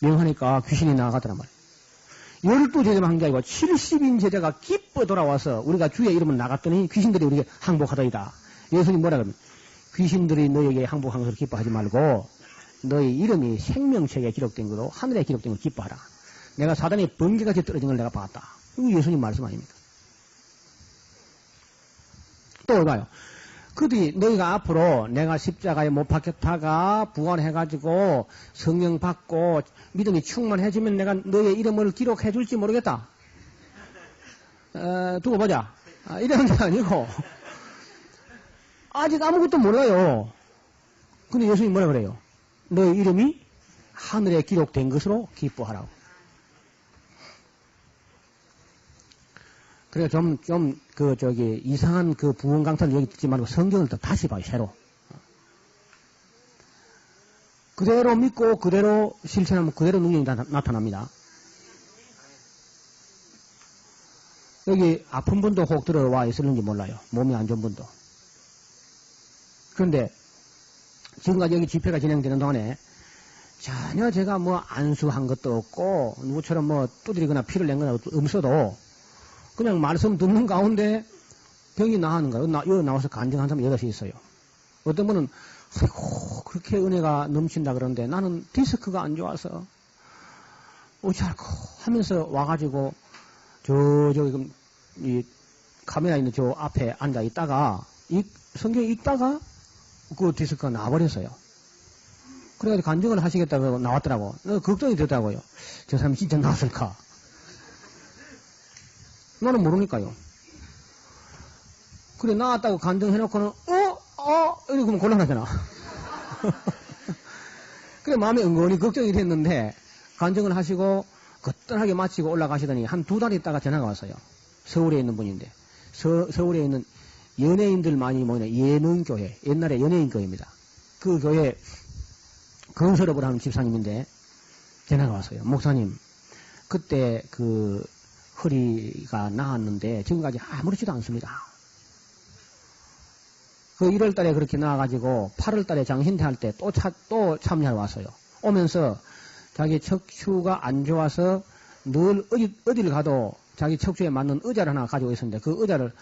명하니까 귀신이 나가더란 말이에요. 12제자만 한 게 아니고 70인 제자가 기뻐 돌아와서 우리가 주의 이름을 나갔더니 귀신들이 우리에게 항복하더이다. 예수님 뭐라 그러면 귀신들이 너에게 항복한 것을 기뻐하지 말고 너의 이름이 생명책에 기록된 거로 하늘에 기록된 걸 기뻐하라. 내가 사단이 번개같이 떨어진 걸 내가 봤다. 이거 예수님 말씀 아닙니까? 또 봐요. 그들이 너희가 앞으로 내가 십자가에 못 박혔다가 부활해가지고 성령 받고 믿음이 충만해지면 내가 너의 이름을 기록해 줄지 모르겠다. 두고 보자. 이런 게 아니고 아직 아무것도 몰라요. 근데 예수님이 뭐라 그래요? 너의 이름이 하늘에 기록된 것으로 기뻐하라고. 그래, 이상한 그 부흥 강사를 여기 듣지 말고 성경을 또 다시 봐요, 새로. 그대로 믿고 그대로 실천하면 그대로 능력이 나타납니다. 여기 아픈 분도 혹 들어와 있었는지 몰라요. 몸이 안 좋은 분도. 그런데 지금까지 여기 집회가 진행되는 동안에 전혀 제가 뭐 안수한 것도 없고 누구처럼 뭐 두드리거나 피를 낸 거나 없어도 그냥 말씀 듣는 가운데 병이 나하는 거예요. 여기 나와서 간증한 사람 8이 있어요. 어떤 분은 아이고 그렇게 은혜가 넘친다 그러는데 나는 디스크가 안 좋아서 어찌할까 하면서 와가지고 저기 이 카메라 있는 저 앞에 앉아 있다가 이 성경 읽다가 그 디스크가 나와버렸어요. 그래가지고 간증을 하시겠다고 나왔더라고. 걱정이 되더라고요. 저 사람이 진짜 나왔을까? 나는 모르니까요. 그래, 나왔다고 간증해놓고는, 이러고 그러면 곤란하잖아. 그래, 마음에 은근히 걱정이 됐는데, 간증을 하시고, 거뜬하게 마치고 올라가시더니, 한 2달 있다가 전화가 왔어요. 서울에 있는 분인데, 서울에 있는 연예인들 많이 모이는 예능교회, 옛날에 연예인교회입니다. 그 교회 건설업을 하는 집사님인데, 전화가 왔어요. 목사님, 그때 허리가 나았는데 지금까지 아무렇지도 않습니다. 그 1월 달에 그렇게 나와가지고 8월 달에 장신대 할 때 또 참여하러 왔어요. 오면서 자기 척추가 안 좋아서 늘 어디를 가도 자기 척추에 맞는 의자를 하나 가지고 있었는데 그 의자를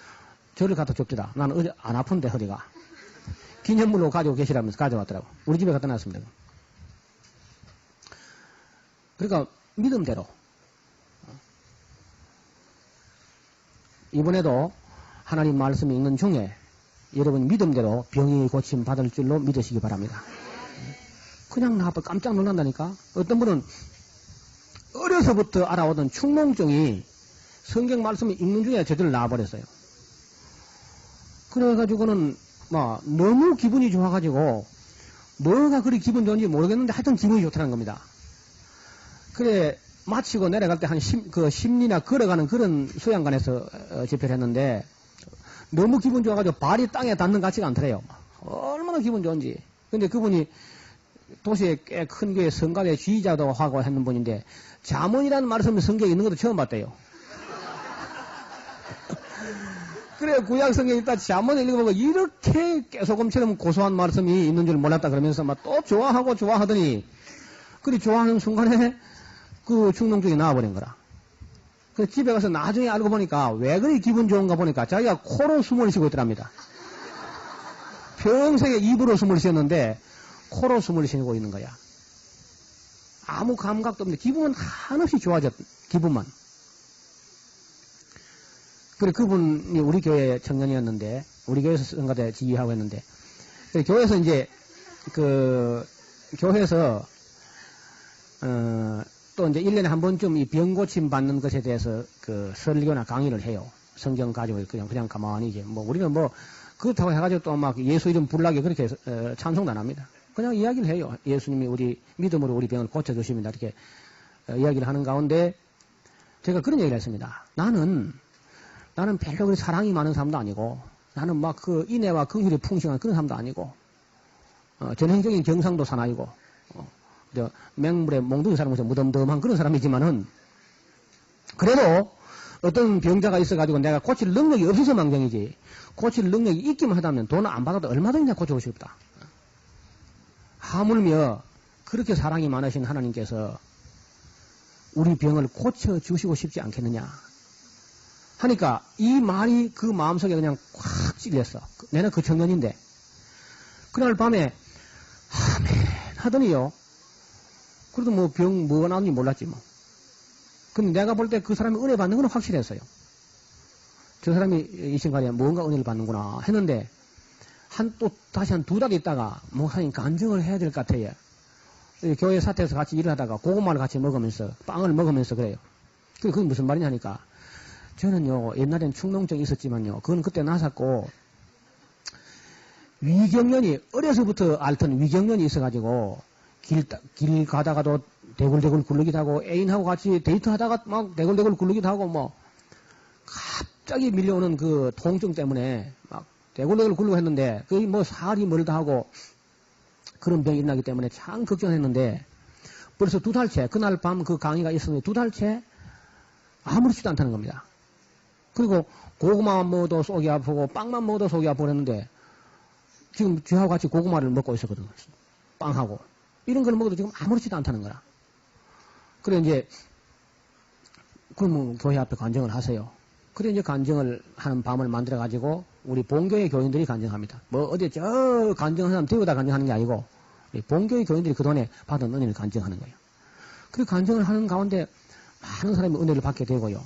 저를 갖다 줬더라. 나는 의자 안 아픈데 허리가. 기념물로 가지고 계시라면서 가져왔더라고. 우리 집에 갖다 놨습니다. 그러니까 믿음대로. 이번에도 하나님 말씀이 있는 중에 여러분 믿음대로 병이 고침 받을 줄로 믿으시기 바랍니다. 그냥 나빠 깜짝 놀란다니까. 어떤 분은 어려서부터 알아오던 축농증이 성경 말씀이 읽는 중에 저절로 나와버렸어요. 그래가지고는 너무 기분이 좋아가지고 뭐가 그리 기분 좋은지 모르겠는데 하여튼 기분이 좋다는 겁니다. 그래 마치고 내려갈 때 한 10리나 걸어가는 그런 수양관에서 집회를 했는데 너무 기분 좋아가지고 발이 땅에 닿는 것 같지가 않더래요. 얼마나 기분 좋은지. 근데 그분이 도시에 꽤 큰 교회 성가대 지휘자도 하고 했는 분인데 잠언이라는 말씀이 성경에 있는 것도 처음 봤대요. 그래 구약 성경에 있다 잠언을 읽어보고 이렇게 깨소금처럼 고소한 말씀이 있는 줄 몰랐다 그러면서 막 또 좋아하더니 그리 좋아하는 순간에 그 축농증이 나와버린 거라. 그 집에 가서 나중에 알고 보니까 왜 그리 기분 좋은가 보니까 자기가 코로 숨을 쉬고 있더랍니다. 평생에 입으로 숨을 쉬었는데 코로 숨을 쉬고 있는 거야. 아무 감각도 없는데 기분은 한없이 좋아졌, 기분만. 그래 그분이 우리 교회 청년이었는데 우리 교회에서 성가대 지휘하고 했는데 교회에서 이제 교회에서 또 이제 1년에 한 번쯤 이 병고침 받는 것에 대해서 설교나 강의를 해요. 성경 가지고 그냥 가만히 이제 우리는 그렇다고 해가지고 또 막 예수 이름 불나게 그렇게 찬송도 안 합니다. 그냥 이야기를 해요. 예수님이 우리 믿음으로 우리 병을 고쳐주십니다. 이렇게 이야기를 하는 가운데 제가 그런 얘기를 했습니다. 나는 별로 그리 사랑이 많은 사람도 아니고 나는 막 인애와 긍휼이 풍성한 그런 사람도 아니고 전형적인 경상도 사나이고 맹물에 몽둥이 사람으로서 무덤덤한 그런 사람이지만은 그래도 어떤 병자가 있어가지고 내가 고칠 능력이 없어서 망정이지 고칠 능력이 있기만 하다면 돈을 안 받아도 얼마든지 내가 고치고 싶다. 하물며 그렇게 사랑이 많으신 하나님께서 우리 병을 고쳐주시고 싶지 않겠느냐 하니까 이 말이 그 마음속에 그냥 콱 찔렸어. 내는 그 청년인데. 그날 밤에 아멘 하더니요. 그래도 뭐 병 뭐가 나오는지 몰랐지 뭐. 근데 내가 볼 때 그 사람이 은혜 받는 건 확실했어요. 저 사람이 이 순간에 뭔가 은혜를 받는구나 했는데 다시 한 2달 있다가 목사님 간증을 해야 될 것 같아요. 교회 사택에서 같이 일을 하다가 고구마를 같이 먹으면서 빵을 먹으면서 그래요. 그게 무슨 말이냐 하니까 저는요 옛날엔 축농증이 있었지만요 그건 그때 나섰고 위경련이 어려서부터 앓던 위경련이 있어가지고 길 가다가도 대굴대굴 굴르기도 하고 애인하고 같이 데이트하다가 막 대굴대굴 굴르기도 하고 뭐 갑자기 밀려오는 그 통증 때문에 막 대굴대굴 굴르고 했는데 거의 뭐 살이 멀다 하고 그런 병이 일어나기 때문에 참 걱정했는데 벌써 2달째 그날 밤 그 강의가 있었는데 2달째 아무렇지도 않다는 겁니다. 그리고 고구마만 먹어도 속이 아프고 빵만 먹어도 속이 아프고 그랬는데 지금 저하고 같이 고구마를 먹고 있었거든요. 빵하고. 이런 걸 먹어도 지금 아무렇지도 않다는 거라. 그래 이제 그러면 교회 앞에 간증을 하세요. 그래 이제 간증을 하는 밤을 만들어 가지고 우리 본교의 교인들이 간증합니다. 뭐 어디 저 간증하는 사람 데우다 간증하는 게 아니고 본교의 교인들이 그동안에 받은 은혜를 간증하는 거예요. 그리고 간증을 하는 가운데 많은 사람이 은혜를 받게 되고요.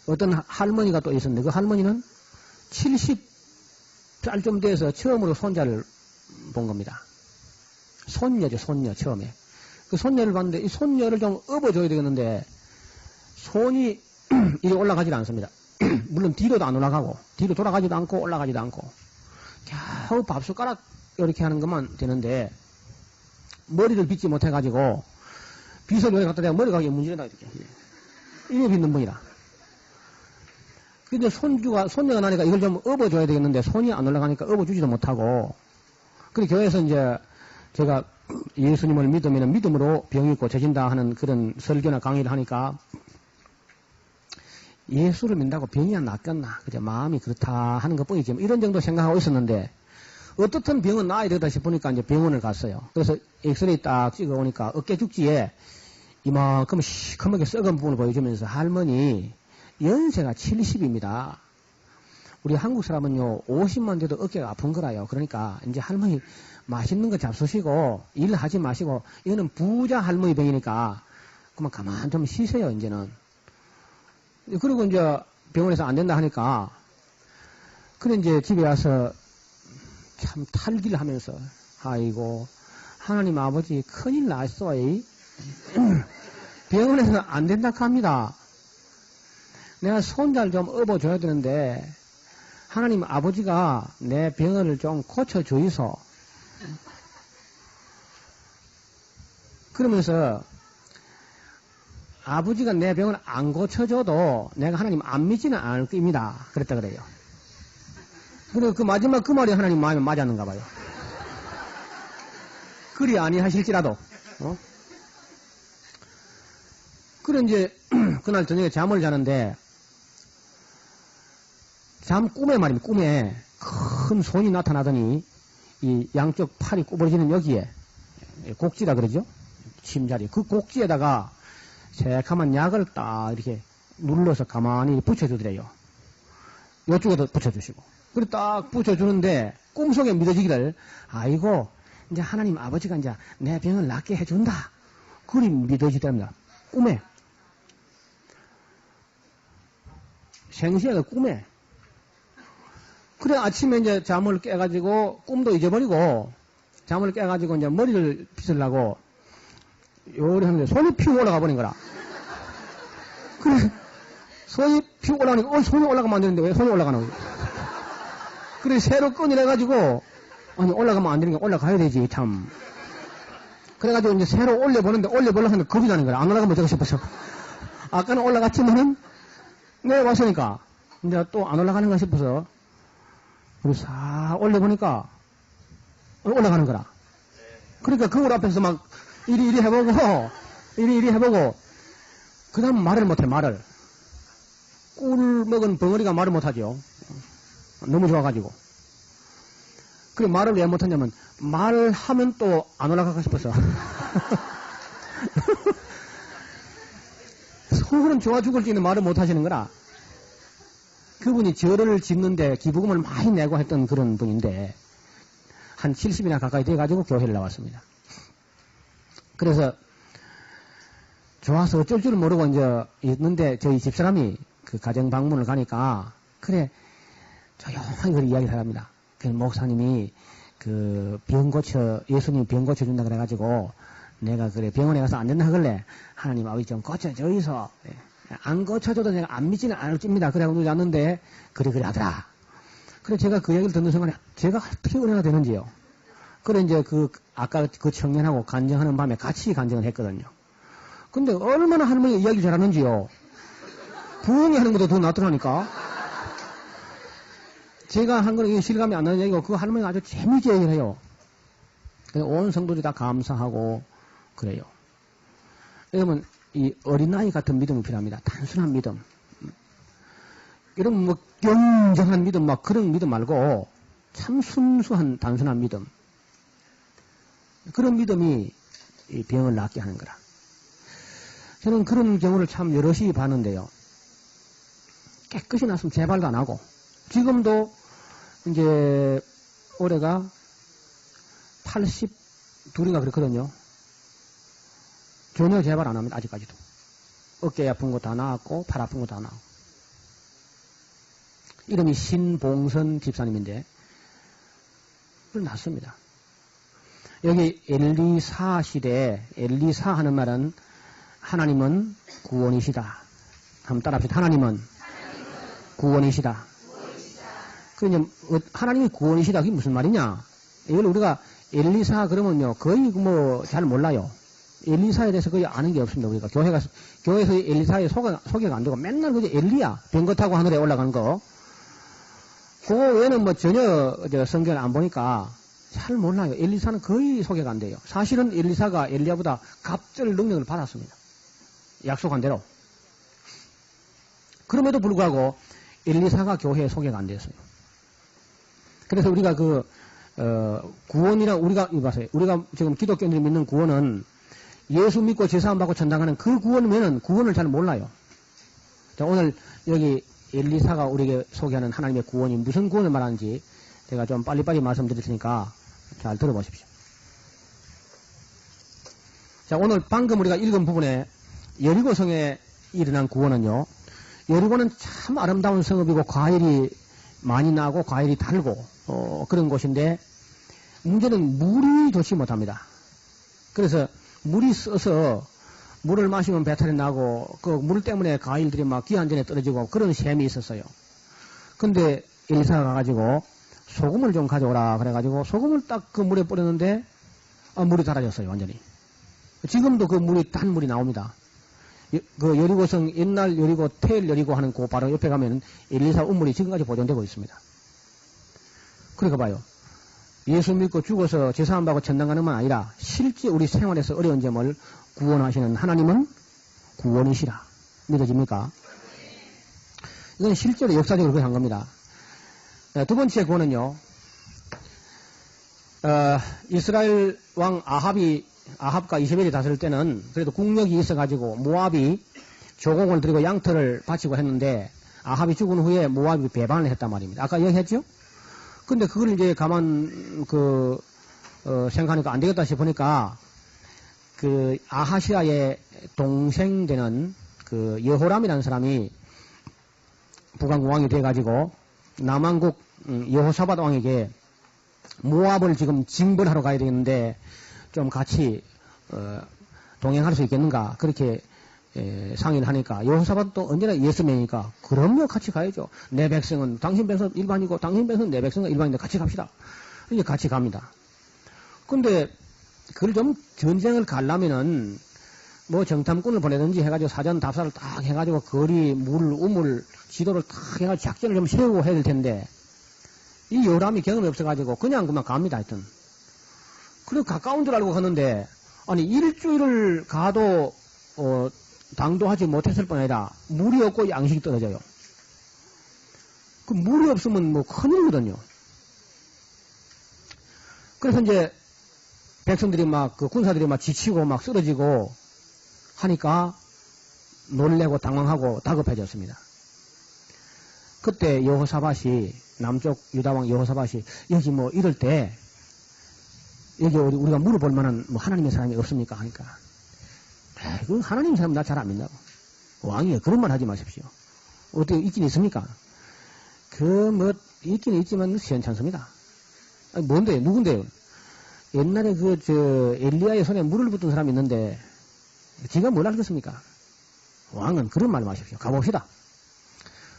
어떤 할머니가 또 있었는데 그 할머니는 70살 좀 돼서 처음으로 손자를 본 겁니다. 손녀죠, 손녀, 처음에. 그 손녀를 봤는데 이 손녀를 좀 업어줘야 되겠는데 손이 이리 올라가지도 않습니다. 물론 뒤로도 안 올라가고 뒤로 돌아가지도 않고 올라가지도 않고 겨우 밥숟가락 이렇게 하는 것만 되는데 머리를 빗지 못해가지고 빗을 여기 갖다 대고 머리가 문지르다 이렇게 이게 빗는 분이라. 근데 손녀가 나니까 이걸 좀 업어줘야 되겠는데 손이 안 올라가니까 업어주지도 못하고 그래 교회에서 이제 제가 예수님을 믿으면 믿음으로 병이 고쳐진다 하는 그런 설교나 강의를 하니까 예수를 믿는다고 병이 안 낫겠나 그저 마음이 그렇다 하는 것뿐이지 이런 정도 생각하고 있었는데 어떻든 병은 나아야 되다 싶으니까 이제 병원을 갔어요. 그래서 엑스레이 딱 찍어오니까 어깨 죽지에 이만큼 시커멓게 썩은 부분을 보여주면서 할머니 연세가 70입니다. 우리 한국 사람은요 50만 돼도 어깨가 아픈 거라요. 그러니까 이제 할머니 맛있는 거 잡수시고 일하지 마시고 이거는 부자 할머니 병이니까 그만 가만 좀 쉬세요 이제는. 그리고 이제 병원에서 안 된다 하니까 그래 이제 집에 와서 참 탈기를 하면서 아이고 하나님 아버지 큰일 났어 이 병원에서는 안 된다 합니다. 내가 손자를 좀 업어줘야 되는데 하나님 아버지가 내 병을 좀 고쳐주이소. 그러면서 아버지가 내 병을 안 고쳐줘도 내가 하나님 안 믿지는 않을 겁니다. 그랬다 그래요. 그리고 그 마지막 그 말이 하나님 마음에 맞았는가 봐요. 그리 아니하실지라도. 그래 이제 그날 저녁에 잠을 자는데 꿈에 말입니다. 꿈에 큰 손이 나타나더니 이 양쪽 팔이 구부러지는 여기에 곡지라 그러죠. 침자리 그 곡지에다가 새카만 약을 딱 이렇게 눌러서 가만히 붙여주더래요. 이쪽에도 붙여주시고 그리고 딱 붙여주는데 꿈속에 믿어지기를 아이고 이제 하나님 아버지가 이제 내 병을 낫게 해준다. 그리 믿어지답니다. 꿈에 생시에가 꿈에 그래 아침에 이제 잠을 깨가지고 꿈도 잊어버리고 잠을 깨가지고 이제 머리를 빗으려고 요리 하는데 손이 피 올라가 버린 거라. 그래 손이 피 올라가니까 손이 올라가면 안 되는데 왜 손이 올라가나. 그래 새로 꺼내가지고 아니 올라가면 안 되는 게 올라가야 되지 참. 그래가지고 이제 새로 올려보는데 올려보려고 하는데 겁이 나는 거야. 안 올라가면 어쩌고 싶어서. 아까는 올라갔지만은 내가 왔으니까 이제 또 안 올라가는가 싶어서 그래서 싹 올려보니까 올라가는 거라. 그러니까 그걸 앞에서 막 이리 해보고 이리 해보고 그 다음 말을 못해 말을. 꿀 먹은 벙어리가 말을 못하죠. 너무 좋아가지고. 그래 말을 왜 못하냐면 말을 하면 또 안 올라갈까 싶어서. 속으로는 좋아 죽을 수 있는 말을 못 하시는 거라. 그분이 절을 짓는데 기부금을 많이 내고 했던 그런 분인데, 한 70이나 가까이 돼가지고 교회를 나왔습니다. 그래서 좋아서 어쩔 줄 모르고 이제 있는데 저희 집사람이 그 가정 방문을 가니까, 그래, 조용하게 그런 이야기를 합니다. 그 목사님이 그 병 고쳐, 예수님이 병 고쳐준다 그래가지고 내가 그래 병원에 가서 안 된다 하길래 하나님 아버지 좀 고쳐줘이소. 안 고쳐줘도 내가 안 믿지는 않을 겁니다. 그래가지고 왔는데 그래 하더라. 그래 제가 그 얘기를 듣는 순간에 제가 어떻게 은혜가 되는지요. 그래 이제 그 아까 그 청년하고 간증하는 밤에 같이 간증을 했거든요. 근데 얼마나 할머니가 이야기 잘하는지요. 부엉이 하는 것도 더 낫더라니까. 제가 한 거는 실감이 안 나는 얘기고 그 할머니가 아주 재미있게 얘기를 해요. 온 성도들이 다 감사하고 그래요. 여러분 이 어린아이 같은 믿음이 필요합니다. 단순한 믿음. 이런 뭐 경정한 믿음 막 그런 믿음 말고 참 순수한 단순한 믿음. 그런 믿음이 이 병을 낫게 하는 거라. 저는 그런 경우를 참 여럿이 봤는데요. 깨끗이 났으면 재발도 안 하고 지금도 이제 올해가 82인가 그렇거든요. 전혀 재발 안 합니다. 아직까지도. 어깨 아픈 거 다 나았고 팔 아픈 거 다 나았고. 이름이 신봉선 집사님인데 낫습니다. 여기 엘리사 시대에 엘리사 하는 말은 하나님은 구원이시다. 한번 따라합시다. 하나님은 구원이시다. 그러면 하나님이 구원이시다. 그게 무슨 말이냐? 이걸 우리가 엘리사 그러면요 거의 뭐 잘 몰라요. 엘리사에 대해서 거의 아는 게 없습니다. 우리가 교회에서 엘리사에 소개가 안 되고 맨날 그저 엘리야 병 거 타고 하늘에 올라가는 거. 그거 외에는 뭐 전혀 성경을 안 보니까 잘 몰라요. 엘리사는 거의 소개가 안 돼요. 사실은 엘리사가 엘리야보다 갑절 능력을 받았습니다. 약속한 대로. 그럼에도 불구하고 엘리사가 교회에 소개가 안 됐어요. 그래서 우리가 구원이랑 우리가 지금 기독교인들이 믿는 구원은 예수 믿고 제사함 받고 천당하는 그 구원이면은 구원을 잘 몰라요. 자, 오늘 여기 엘리사가 우리에게 소개하는 하나님의 구원이 무슨 구원을 말하는지 제가 좀 빨리빨리 말씀드릴 테니까 잘 들어보십시오. 자, 오늘 방금 우리가 읽은 부분에 여리고성에 일어난 구원은요. 여리고는 참 아름다운 성읍이고 과일이 많이 나고 과일이 달고 그런 곳인데 문제는 물이 좋지 못합니다. 그래서 물이 써서 물을 마시면 배탈이 나고 그 물 때문에 과일들이 막 기한전에 떨어지고 그런 셈이 있었어요. 근데 엘리사가 가가지고 소금을 좀 가져오라 그래가지고 소금을 딱 그 물에 뿌렸는데 물이 달아졌어요. 완전히. 지금도 그 물이 단 물이 나옵니다. 그 여리고성 옛날 여리고 테일 여리고 하는 그 바로 옆에 가면 엘리사 우물이 지금까지 보존되고 있습니다. 그러니까 봐요. 예수 믿고 죽어서 제사함 받고 천당 가는 만 아니라 실제 우리 생활에서 어려운 점을 구원하시는 하나님은 구원이시라. 믿어집니까? 이건 실제로 역사적으로 그렇게 한 겁니다. 두 번째 구원은요. 이스라엘 왕 아합과 이세벨이 다스릴 때는 그래도 국력이 있어가지고 모압이 조공을 들이고 양털을 바치고 했는데 아합이 죽은 후에 모압이 배반을 했단 말입니다. 아까 얘기했죠? 근데 그걸 이제 생각하니까 안 되겠다 싶으니까 그 아하시아의 동생 되는 그 여호람이라는 사람이 북왕국 왕이 돼가지고 남왕국 여호사밧 왕에게 모압을 지금 징벌하러 가야 되겠는데 좀 같이 동행할 수 있겠는가 그렇게 상의를 하니까 여호사밧도 언제나 예수맨이니까 그럼요 같이 가야죠. 내 백성은 당신 백성은 일반이고 당신 백성은 내 백성은 일반인데 같이 갑시다. 이제 같이 갑니다. 근데 그걸 좀 전쟁을 가려면은 뭐 정탐꾼을 보내든지 해가지고 사전 답사를 딱 해가지고 거리 우물 지도를 딱 해가지고 작전을 좀 세우고 해야 될 텐데 이 요람이 경험이 없어가지고 그냥 갑니다 하여튼. 그리고 가까운 줄 알고 갔는데 아니 일주일을 가도 당도하지 못했을 뿐 아니라 물이 없고 양식이 떨어져요. 그 물이 없으면 뭐 큰일이거든요. 그래서 이제 백성들이 그 군사들이 막 지치고 막 쓰러지고 하니까 놀래고 당황하고 다급해졌습니다. 그때 여호사밧이 남쪽 유다왕 여호사밧이 여기 뭐 이럴 때 여기 우리가 물어볼 만한 뭐 하나님의 사람이 없습니까? 하니까 그 하나님 사람 나 잘 안 믿나고. 왕이에요. 그런 말 하지 마십시오. 어떻게 있긴 있습니까? 뭐 있긴 있지만 시원찮습니다. 아니, 뭔데요? 누군데요? 옛날에 엘리야의 손에 물을 붓던 사람이 있는데 지가 뭘 알겠습니까? 왕은 그런 말 마십시오. 가봅시다.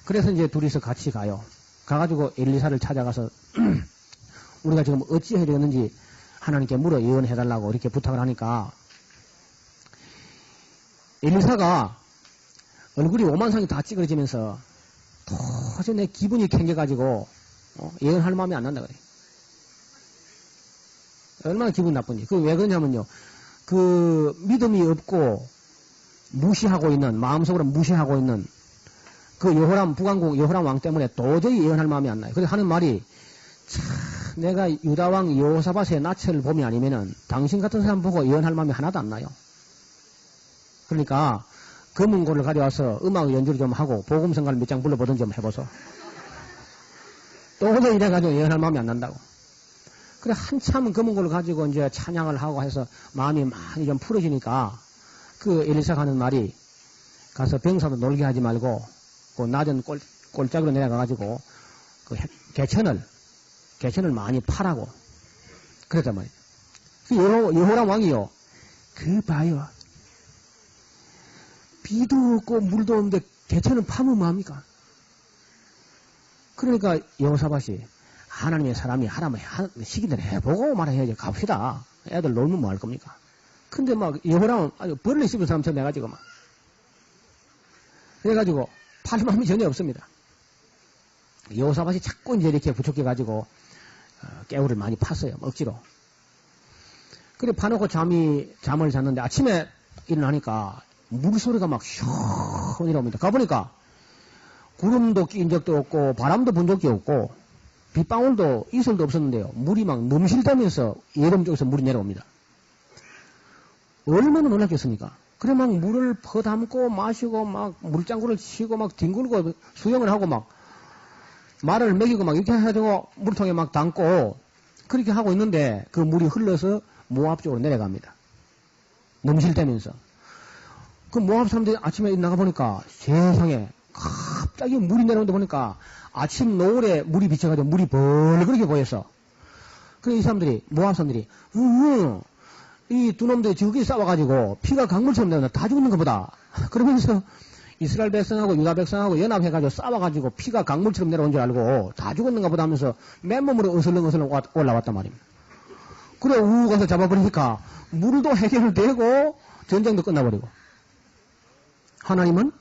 그래서 이제 둘이서 같이 가요. 가가지고 엘리사를 찾아가서 우리가 지금 어찌해야 되겠는지 하나님께 물어 예언해달라고 이렇게 부탁을 하니까 엘리사가 얼굴이 오만상이 다 찌그러지면서 도저히 내 기분이 캥겨가지고 예언할 마음이 안 난다 그래. 얼마나 기분 나쁜지. 왜 그러냐면요. 믿음이 없고 무시하고 있는, 마음속으로 무시하고 있는 북왕국 여호람 왕 때문에 도저히 예언할 마음이 안 나요. 그래서 하는 말이, 내가 유다왕 여호사밧의 낯을 봄이 아니면은 당신 같은 사람 보고 예언할 마음이 하나도 안 나요. 그러니까 검은고를 가져와서 음악 연주를 좀 하고 복음성가를 몇 장 불러보든지 좀 해보소. 도저히 이래가지고 예언할 마음이 안 난다고. 그래 한참 검은고를 가지고 이제 찬양을 하고 해서 마음이 많이 좀 풀어지니까 엘리사가 하는 말이, 가서 병사도 놀게 하지 말고 그 낮은 꼴짝으로 내려가가지고 개천을 많이 파라고 그랬단 말이에요. 여호람 왕이요. 봐요. 비도 없고 물도 없는데 개천을 파면 뭐합니까? 그러니까 여호사밧이, 하나님의 사람이 하라면 시기대로 해보고 말해야지. 갑시다. 애들 놀면 뭐 할 겁니까? 근데 여호람은 아주 벌레 씹은 사람처럼 해가지고 그래가지고 팔 마음이 전혀 없습니다. 여호사밧이 자꾸 이제 이렇게 부축해가지고 깨우를 많이 팠어요. 억지로. 그래 파놓고 잠을 잤는데 아침에 일어나니까 물소리가 막 시원히 옵니다. 가보니까 구름도 낀 적도 없고 바람도 분 적이 없고 빗방울도 이슬도 없었는데요. 물이 막 넘실대면서 예름 쪽에서 물이 내려옵니다. 얼마나 놀랐겠습니까? 그래 막 물을 퍼담고 마시고 막 물장구를 치고 막 뒹굴고 수영을 하고 막 말을 먹이고 막 이렇게 해가지고 물통에 막 담고 그렇게 하고 있는데 그 물이 흘러서 모압 쪽으로 내려갑니다. 넘실대면서. 그 모압 사람들이 아침에 나가보니까 세상에 갑자기 물이 내려오는데 보니까 아침 노을에 물이 비쳐가지고 물이 벌겋게 보였어. 그래 이 사람들이, 모압 사람들이 이 두 놈들이 저기 싸워가지고 피가 강물처럼 내려온다. 다 죽는 것보다. 그러면서 이스라엘 백성하고 유다 백성하고 연합해가지고 싸워가지고 피가 강물처럼 내려온 줄 알고 다 죽었는가 보다 하면서 맨몸으로 어슬렁어슬렁 올라왔단 말입니다. 그래 우우 가서 잡아버리니까 물도 해결되고 전쟁도 끝나버리고. 하나님은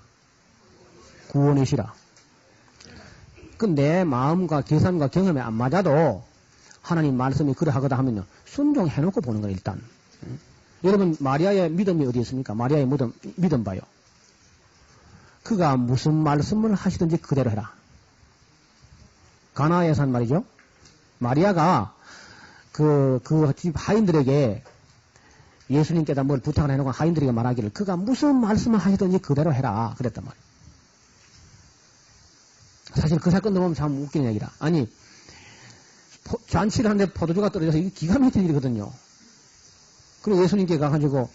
구원이시라. 내 마음과 계산과 경험에 안 맞아도 하나님 말씀이 그러하거다 하면요. 순종해놓고 보는 거예요, 일단. 여러분, 마리아의 믿음이 어디 있습니까? 마리아의 믿음 봐요. 그가 무슨 말씀을 하시든지 그대로 해라. 가나에서 한 말이죠. 마리아가 그 집 하인들에게 예수님께다 뭘 부탁을 해놓고 하인들에게 말하기를 그가 무슨 말씀을 하시든지 그대로 해라. 그랬단 말이에요. 사실 그 사건도 보면 참 웃기는 얘기라. 아니, 잔치를 하는데 포도주가 떨어져서 이게 기가 막힌 일이거든요. 그리고 예수님께 가가지고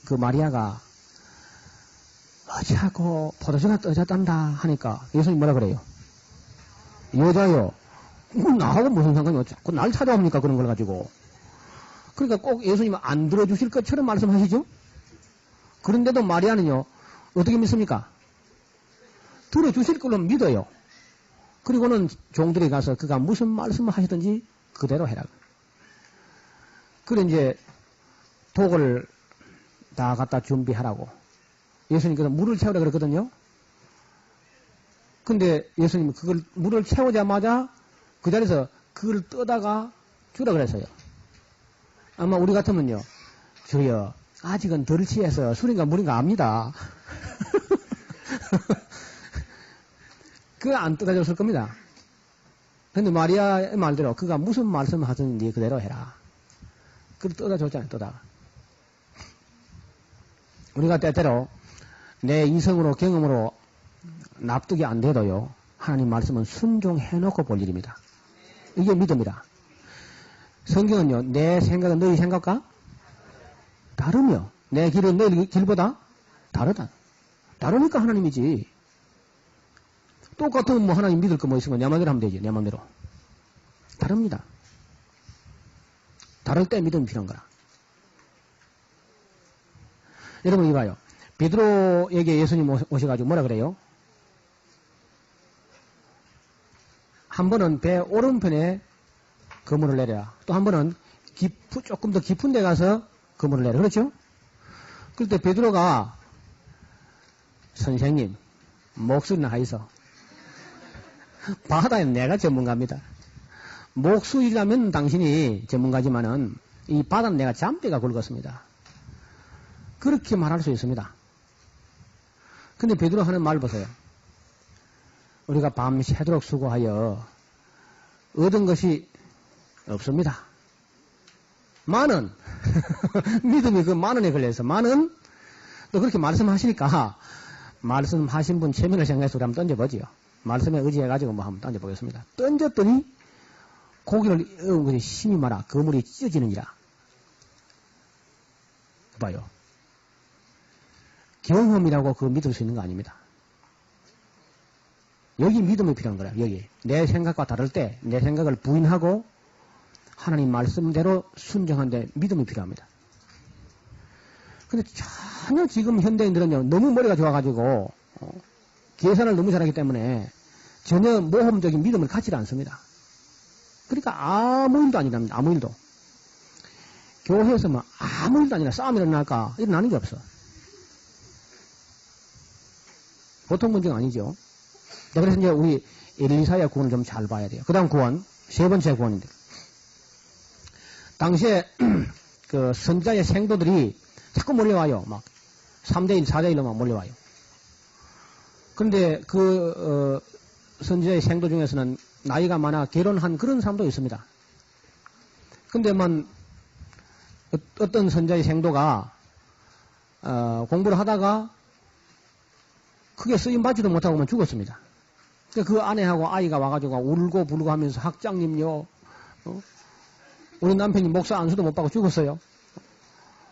그 마리아가 어찌하고 포도주가 떨어졌단다 하니까 예수님 뭐라 그래요? 여자요. 나하고 무슨 상관이 어쩌고 날 찾아옵니까? 그런 걸 가지고. 그러니까 꼭 예수님은 안 들어주실 것처럼 말씀하시죠? 그런데도 마리아는요, 어떻게 믿습니까? 들어주실 걸로 믿어요. 그리고는 종들이 가서 그가 무슨 말씀을 하시든지 그대로 해라. 그래 이제 독을 다 갖다 준비하라고. 예수님께서 물을 채우라 그랬거든요. 근데 예수님은 그걸 물을 채우자마자 그 자리에서 그걸 떠다가 주라 그랬어요. 아마 우리 같으면요. 저요, 아직은 덜 취해서 술인가 물인가 압니다. 그거 안 떠다 줬을 겁니다. 근데 마리아의 말대로 그가 무슨 말씀을 하든지 그대로 해라. 그걸 떠다 줬잖아요, 떠다가. 우리가 때때로 내 이성으로 경험으로 납득이 안 돼도요. 하나님 말씀은 순종해놓고 볼 일입니다. 이게 믿음이다. 성경은요. 내 생각은 너희 생각과 다르며 내 길은 너희 길보다 다르다. 다르니까 하나님이지. 똑같으면 뭐 하나님 믿을 거 뭐 있으면 내 맘대로 하면 되지. 내 맘대로. 다릅니다. 다를 때 믿음이 필요한 거라. 여러분 이봐요. 베드로에게 예수님 오셔가지고 뭐라 그래요? 한 번은 배 오른편에 그물을 내려라. 또 한 번은 조금 더 깊은 데 가서 그물을 내라. 그렇죠? 그럴 때 베드로가 선생님 목수나 하이소. 바다에 내가 전문가입니다. 목수이라면 당신이 전문가지만은 이 바다는 내가 잠대가 굵었습니다. 그렇게 말할 수 있습니다. 근데 베드로 하는 말 보세요. 우리가 밤새도록 수고하여 얻은 것이 없습니다. 만원 믿음이 그 만원에 걸려서 만원 또 그렇게 말씀하시니까 말씀하신 분 체면을 생각해서 우리 한번 던져보지요. 말씀에 의지해가지고 뭐 한번 던져보겠습니다. 던졌더니 고기를 얻은 것이 힘이 많아 그물이 찢어지느니라. 봐요. 경험이라고 그거 믿을 수 있는 거 아닙니다. 여기 믿음이 필요한 거야. 여기 내 생각과 다를 때 내 생각을 부인하고 하나님 말씀대로 순종하는데 믿음이 필요합니다. 근데 전혀 지금 현대인들은요 너무 머리가 좋아가지고 계산을 너무 잘하기 때문에 전혀 모험적인 믿음을 갖지 않습니다. 그러니까 아무 일도 아니랍니다. 아무 일도. 교회에서 뭐 아무 일도 아니라 싸움이 일어날까? 일어나는 게 없어. 보통 문제가 아니죠. 그래서 이제 우리 엘리사의 구원을 좀 잘 봐야 돼요. 그 다음 구원, 세 번째 구원인데. 당시에 그 선자의 생도들이 자꾸 몰려와요. 막 3대1, 4대1로 막 몰려와요. 그런데 그 선지자의 생도 중에서는 나이가 많아 결혼한 그런 사람도 있습니다. 근데 어떤 선자의 생도가 공부를 하다가 크게 쓰임받지도 못하고 죽었습니다. 그 아내하고 아이가 와가지고 울고 부르고 하면서 학장님요, 우리 남편이 목사 안수도 못 받고 죽었어요.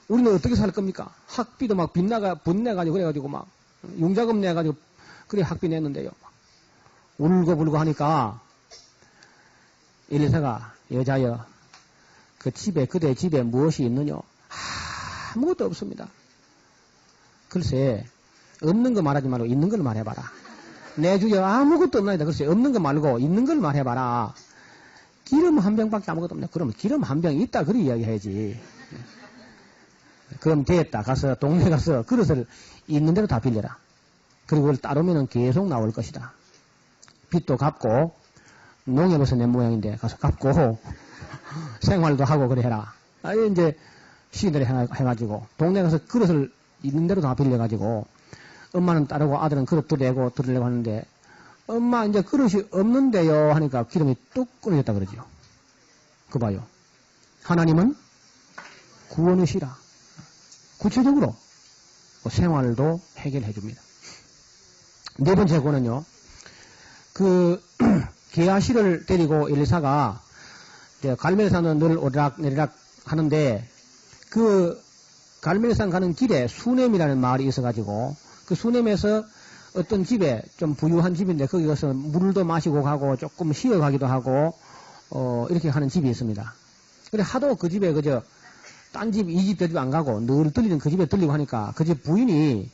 우리는 어떻게 살 겁니까? 학비도 막 분내가지고 그래가지고 막 융자금 내가지고 그래 학비 냈는데요. 울고 불고 하니까 엘리사가 여자여 그대 집에 무엇이 있느냐? 아무것도 없습니다. 글쎄 없는 거 말하지 말고 있는 걸 말해봐라. 내 주여 아무것도 없나이다. 글쎄 없는 거 말고 있는 걸 말해봐라. 기름 한 병밖에 아무것도 없네. 그럼 기름 한 병 있다 그리 이야기해야지. 그럼 됐다. 가서 동네 가서 그릇을 있는 대로 다 빌려라. 그리고 그걸 따르면 계속 나올 것이다. 빚도 갚고 농협에서 낸 모양인데 가서 갚고 생활도 하고 그래 해라. 이제 시기대로 해가지고 동네 가서 그릇을 있는 대로 다 빌려가지고 엄마는 따르고 아들은 그릇 들으려고 하는데 엄마 이제 그릇이 없는데요 하니까 기름이 뚝 끊어졌다 그러죠. 그 봐요. 하나님은 구원이시라. 구체적으로 생활도 해결해 줍니다. 네 번째 구원은요. 그 게하시를 데리고 엘리사가 갈멜산을 늘 오르락내리락 하는데 그 갈멜산 가는 길에 수넴이라는 마을이 있어가지고 그 수넴에서 어떤 집에 좀 부유한 집인데 거기 가서 물도 마시고 가고 조금 쉬어가기도 하고 이렇게 하는 집이 있습니다. 그래 하도 그 집에 딴 집, 이 집, 저 집 안 가고 늘 들리는 그 집에 들리고 하니까 그 집 부인이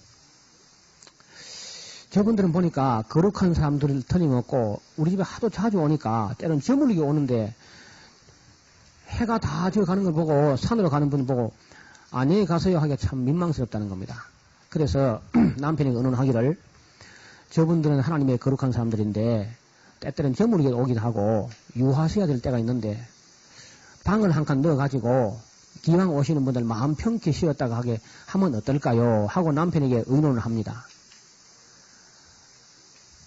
저분들은 보니까 거룩한 사람들 틀림없고 우리 집에 하도 자주 오니까 때론 저물리게 오는데 해가 다 져 가는 걸 보고 산으로 가는 분 보고 안녕히 가세요 하기가 참 민망스럽다는 겁니다. 그래서 남편이 의논하기를 저분들은 하나님의 거룩한 사람들인데 때때는 저물리게 오기도 하고 유하셔야 될 때가 있는데 방을 한 칸 넣어가지고 기왕 오시는 분들 마음 편히 쉬었다가 하게 하면 어떨까요? 하고 남편에게 의논을 합니다.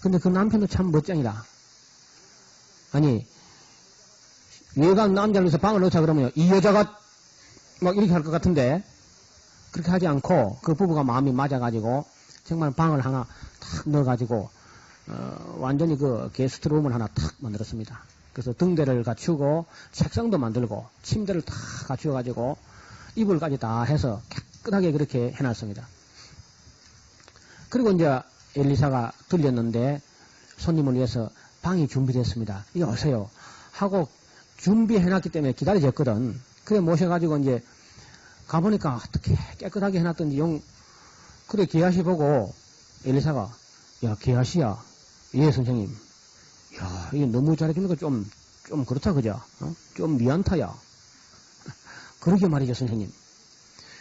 근데 그 남편도 참 멋쟁이다. 아니 외간 남자를 위해서 방을 넣자 그러면 이 여자가 막 이렇게 할 것 같은데 그렇게 하지 않고 그 부부가 마음이 맞아가지고 정말 방을 하나 탁 넣어가지고, 완전히 그 게스트룸을 하나 탁 만들었습니다. 그래서 등대를 갖추고, 책상도 만들고, 침대를 다 갖추어가지고, 이불까지 다 해서 깨끗하게 그렇게 해놨습니다. 그리고 이제 엘리사가 들렸는데, 손님을 위해서 방이 준비됐습니다. 이리 오세요. 하고 준비해놨기 때문에 기다려졌거든. 그래 모셔가지고 이제 가보니까 어떻게 깨끗하게 해놨던지 그래 게하시 보고 엘리사가 야 게하시야 예 선생님 야 이게 너무 잘해주니까 좀 그렇다 그죠? 좀 미안타야. 그러게 말이죠 선생님.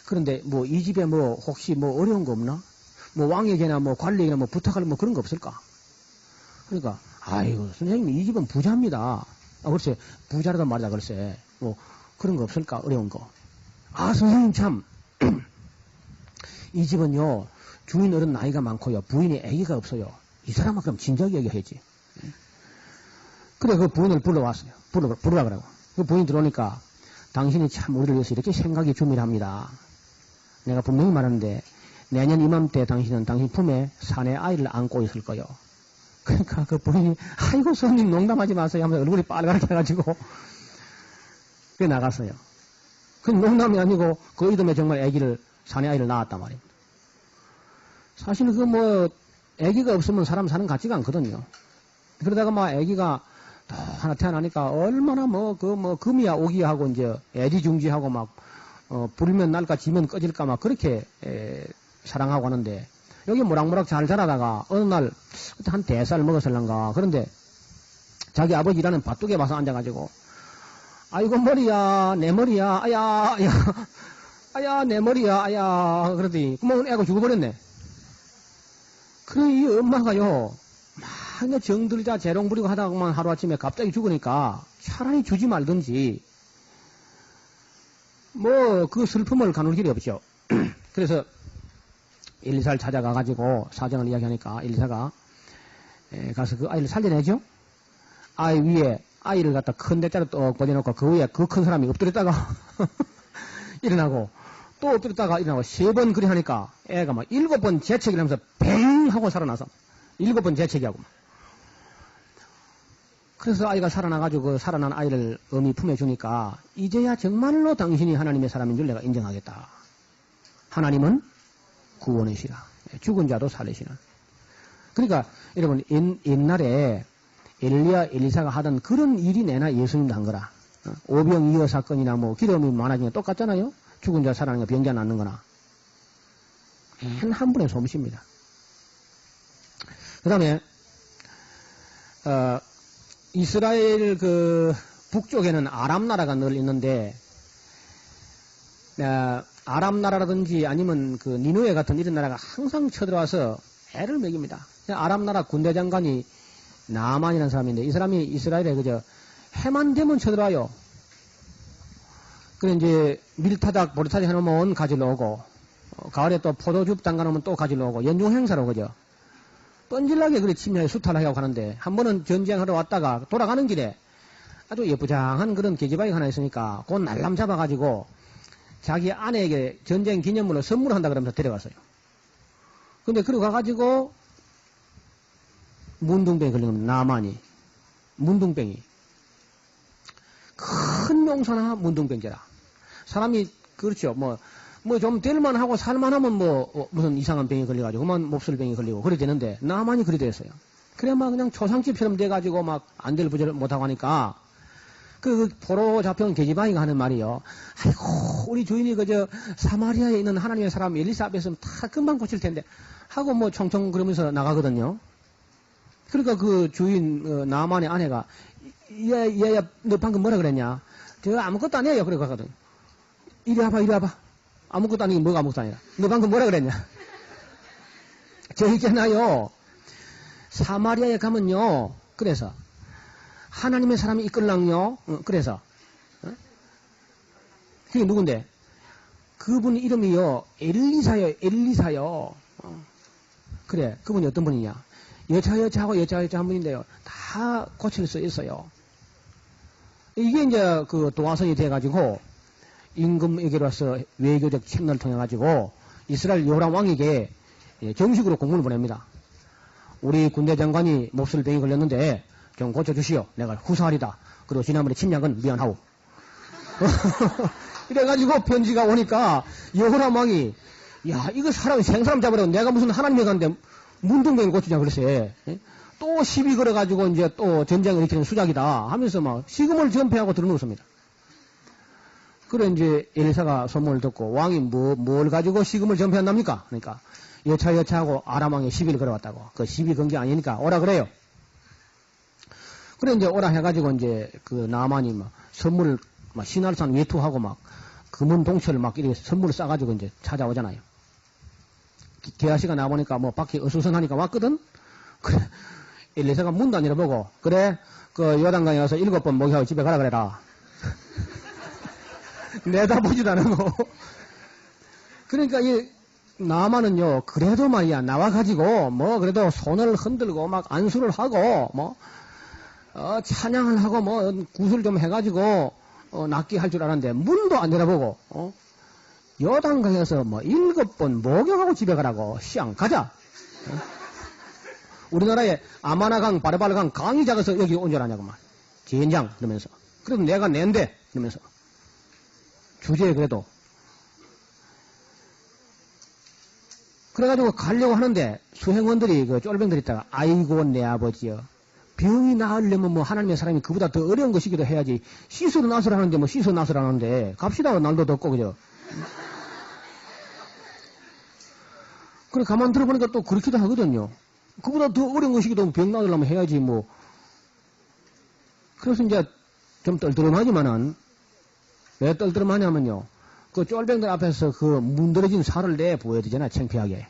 그런데 뭐 이 집에 뭐 혹시 뭐 어려운 거 없나? 뭐 왕에게나 뭐 관리에게나 뭐 부탁할 뭐 그런 거 없을까? 그러니까 아이고 선생님 이 집은 부자입니다. 글쎄 부자라단 말이다 글쎄 뭐 그런 거 없을까 어려운 거. 아 선생님 참 이 집은요 주인 어른 나이가 많고요 부인이 아기가 없어요. 이 사람은 그럼 진작에 얘기해야지. 그래 그 부인을 불러왔어요. 부르라 그러고 그 부인 들어오니까 당신이 참 우리를 위해서 이렇게 생각이 주밀합니다. 내가 분명히 말하는데 내년 이맘때 당신은 당신 품에 사내 아이를 안고 있을 거요. 그러니까 그 부인이 아이고 손님 농담하지 마세요 하면서 얼굴이 빨갛게 해가지고 그래 나갔어요. 그 농담이 아니고 그 이듬해 정말 사내 아이를 낳았단 말입니다. 사실 그 뭐 아기가 없으면 사람 사는 같지가 않거든요. 그러다가 막 아기가 하나 태어나니까 얼마나 금이야 오기야 하고 이제 애지중지하고 막 불면 날까 지면 꺼질까 막 그렇게 사랑하고 하는데 여기 모락모락 잘 자라다가 어느 날 한 4살 먹었을란가 그런데 자기 아버지 일하는 밭둑에 와서 앉아가지고 아이고 머리야 내 머리야 아야 내 머리야 아야 그러더니 구멍은 애가 죽어버렸네. 그래 이 엄마가요 막 정들자 재롱 부리고 하다가만 하루아침에 갑자기 죽으니까 차라리 주지 말든지 뭐 그 슬픔을 가눌 길이 없죠. 그래서 엘리사를 찾아가가지고 사정을 이야기하니까 엘리사가 가서 그 아이를 살려내죠. 아이 위에 아이를 갖다 큰 대자로 떡 버려놓고 그 위에 그 큰 사람이 엎드렸다가 일어나고 또 엎드렸다가 일어나고 3번 그리 하니까 애가 막 7번 재채기를 하면서 뱅 하고 살아나서 7번 재채기하고 그래서 아이가 살아나가지고 그 살아난 아이를 어미 품에 주니까 이제야 정말로 당신이 하나님의 사람인 줄 내가 인정하겠다. 하나님은 구원이시라. 죽은 자도 살리시는. 그러니까 여러분 옛날에 엘리사가 하던 그런 일이 내나 예수님도 한 거라. 오병이어 사건이나 뭐 기름이 많아지는 게 똑같잖아요. 죽은 자 살아나는 거 병자 낫는 거나. 한 분의 솜씨입니다. 그 다음에 이스라엘 그 북쪽에는 아람 나라가 늘 있는데 아람 나라라든지 아니면 그 니누에 같은 이런 나라가 항상 쳐들어와서 애를 먹입니다. 아람 나라 군대 장관이 나만이라는 사람인데 이 사람이 이스라엘에 그저 해만 되면 쳐들어와요. 그래 이제 밀타닥 보리타닥 해놓으면 가지러 오고 가을에 또 포도즙 담가놓으면 또 가지러 오고 연중 행사로 그죠. 뻔질나게 그래 침략에 수탈하려고 하는데 한 번은 전쟁하러 왔다가 돌아가는 길에 아주 예쁘장한 그런 계집아이가 하나 있으니까 그 날람 잡아가지고 자기 아내에게 전쟁 기념물로 선물한다 그러면서 데려갔어요. 근데 그러고 가가지고 문둥병이 걸린 겁니다. 나만이. 문둥병이. 큰 용사나 문둥병제라. 사람이 그렇죠. 뭐 좀 될만하고 살만하면 무슨 이상한 병이 걸려가지고 그만 몹쓸병이 걸리고 그래 되는데 나만이 그래 됐어요. 그래 막 그냥 초상집처럼 돼가지고 막 안 될 부절 못하고 하니까 그 포로 잡혀온 계집아이가 하는 말이요. 아이고 우리 주인이 그저 사마리아에 있는 하나님의 사람 엘리사 앞에 있으면 다 금방 고칠 텐데 하고 뭐 총총 그러면서 나가거든요. 그러니까 그 주인 나만의 아내가 얘야 너 방금 뭐라 그랬냐? 저 아무것도 아니에요. 그래 가거든. 이리 와봐. 아무것도 아니고 뭐가 아무것도 아니라. 너 방금 뭐라 그랬냐? 저 있잖아요. 사마리아에 가면요. 그래서 하나님의 사람이 이끌랑요. 그래서 그게 누군데? 그분 이름이요. 엘리사요. 그래. 그분이 어떤 분이냐? 여자하고 여자 한 분인데요. 다 고칠 수 있어요. 이게 이제 그 도화선이 돼가지고 임금에게로서 외교적 채널을 통해 가지고 이스라엘 요람 왕에게 예, 정식으로 공문을 보냅니다. 우리 군대 장관이 몹쓸 병이 걸렸는데 좀 고쳐주시오. 내가 후사하리다. 그리고 지난번에 침략은 미안하오. 이래가지고 편지가 오니까 여호람 왕이 야 이거 사람 생사람 잡으라고 내가 무슨 하나님에 갔는데 문둥병을 고치냐 그랬어요. 예? 또 시비 걸어가지고 이제 또 전쟁을 일으키는 수작이다 하면서 막 시금을 전폐하고 들어놓습니다. 그래 이제 엘리사가 소문을 듣고 왕이 뭘 가지고 시금을 전폐한답니까? 그러니까 여차하고 아람왕에 시비를 걸어왔다고. 그 시비 건 게 아니니까 오라 그래요. 그래 이제 오라 해가지고 이제 그 나만이 막 선물을 막 신할산 외투하고 막 금은 동철 막 이렇게 선물을 싸가지고 이제 찾아오잖아요. 게하시가 나보니까 뭐 밖에 어수선하니까 왔거든? 그래. 엘리사가 문도 안 열어보고, 그래, 그 요단강에 와서 7번 목욕하고 집에 가라 그래라. 내다보지도 않고. 그러니까 이 나만은요, 그래도 말이야, 나와가지고, 뭐, 그래도 손을 흔들고, 막 안수를 하고, 뭐, 찬양을 하고, 뭐, 구슬 좀 해가지고, 낫게 할 줄 알았는데, 문도 안 열어보고, 요단강에서 뭐, 7번 목욕하고 집에 가라고, 시앙, 가자. 우리나라에 아마나강, 바르바르강 강이 작아서 여기 온 줄 아냐고만. 젠장, 그러면서. 그래도 내가 낸데, 그러면서. 주제에 그래도. 그래가지고 가려고 하는데 수행원들이 그 쫄병들이 있다가 아이고 내 아버지여 병이 나으려면 뭐 하나님의 사람이 그보다 더 어려운 것이기도 해야지 씻어 나서라는데 뭐 씻어 나서라는데 갑시다 날도 덥고 그죠. 그래 가만 들어보니까 또 그렇기도 하거든요. 그보다 더 어려운 것이기도 병 나으려면 해야지 뭐. 그래서 이제 좀 떨떠름하지만은 왜 떨떠름하냐면요. 그 쫄병들 앞에서 그 문드러진 살을 내 보여야 되잖아, 창피하게.